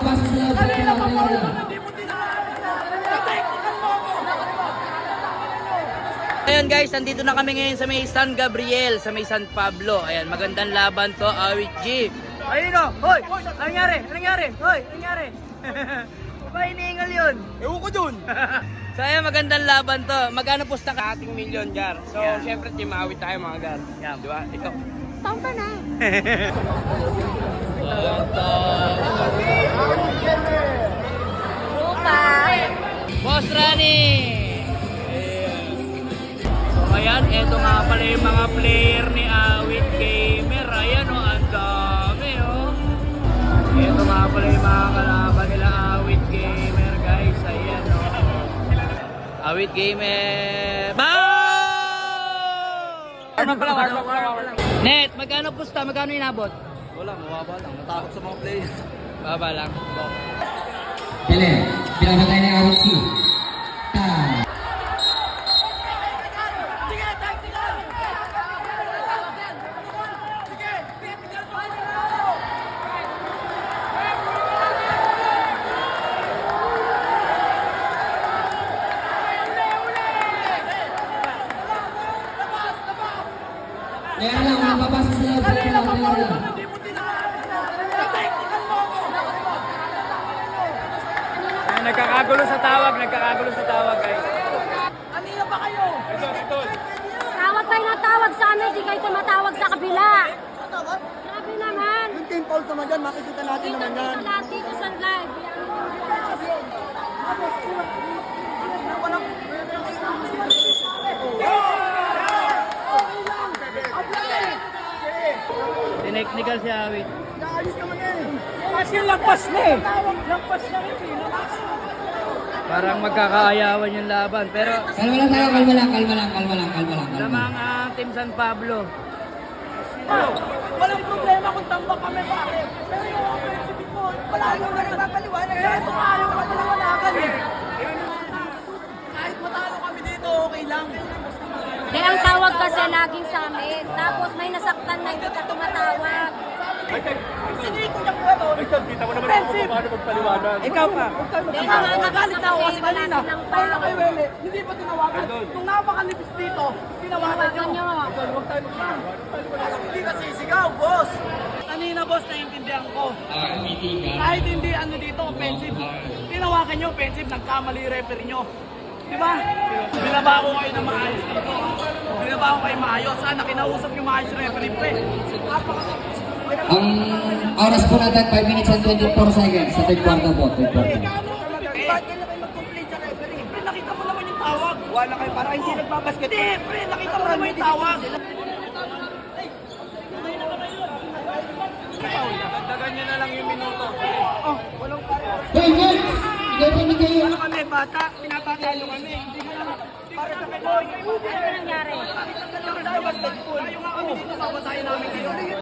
mapapasok sa loob. Kanina pa po ito, hindi mo tinaktikan mo ako. Ayan guys, nandito na kami ngayon sa may San Gabriel, sa may San Pablo. Ayan, magandang laban to, Awit G. Ayun o, hoy! Anong nangyari? Anong nangyari? Hoy, anong nangyari? Ba iniingal yun? Ewan ko dun. So ayan, magandang laban to. Magkano pusta ka? Ating milyon, Jar. So, Yeah. syempre, team awit tayo, mga Gar. Yeah. Di ba? Ito. Tama na. Boss Rani! So ayan, eto nga pala yung mga player ni Awit Gamer. Ayan o, ang dami o. Eto nga pala yung mga kalaban nila Awit Gamer guys. Ayan o. Awit Gamer. Bow! Net, magkano pusta? Magkano inabot? Wala, mababa lang. Natakot sa mga players. Baba lang. Pele, pinapatay na yung awit si. Kaya lang, mapapasok sa loob. Kanina pa po ito, hindi mo tinaktikan mo ako. Nagkakagulo sa tawag, guys. Kanina pa kayo. Tawag kayo na tawag sa amin, di kayo tumatawag sa kabila. Grabe naman. Yung team Paul naman dyan, makikita natin Dito, naman yan. dito lahat, dito sa live. Tinechnical si Awit. Naayos naman eh. Kasi lampas na eh. Lampas na rin eh. Parang magkakaayawan yung laban. Pero Kalma lang tayo, kalma lang, kalma lang, kalma lang, kalma lang. lamang ang Team San Pablo. Walang problema kung tambak kami bakit. Pero yung offensive mo, palalo na nagpapaliwanag. Ito nga yung kapaliwanagan eh. Kahit matalo kami dito, okay lang. Di ang tawag kasi laging sa amin. Tapos may nasaktan na hindi ka tumatawag. Siniko niya po ito. Kita mo naman ako kung paano magpaliwanag. Ikaw pa. Di Ikaw, naman nagalit ako kasi wala kanina. silang Kaya power. kay Wele, hindi pa tinawagan. Nung napakalipis dito, tinawagan Tinawagan nyo. nyo. Hindi kasi sigaw, boss. Kanina, boss, naiintindihan ko. Kahit hindi ano dito, offensive. Tinawagan nyo, offensive, nagkamali referee nyo. Diba? Binaba ko kayo na maayos dito. Binaba ko kayo maayos. Sana kinausap yung maayos referee pre. Ang oras po natin, 5 minutes and 24 seconds sa third quarter po, third quarter. Bakit kailan kayo mag-complain sa referee? Pre, nakita mo naman yung tawag. Wala kayo, parang hindi nagbabasket. Hindi, pre, nakita mo naman yung tawag. Dagdagan nyo na lang yung minuto. Oh, walang pare. Hey, guys! Hindi kayo. Ano kami, bata? Pinapatay nyo kami. Hindi mo lang para sa kanya. Ano nangyari? Tayo nga kami dito, papatayin namin kayo.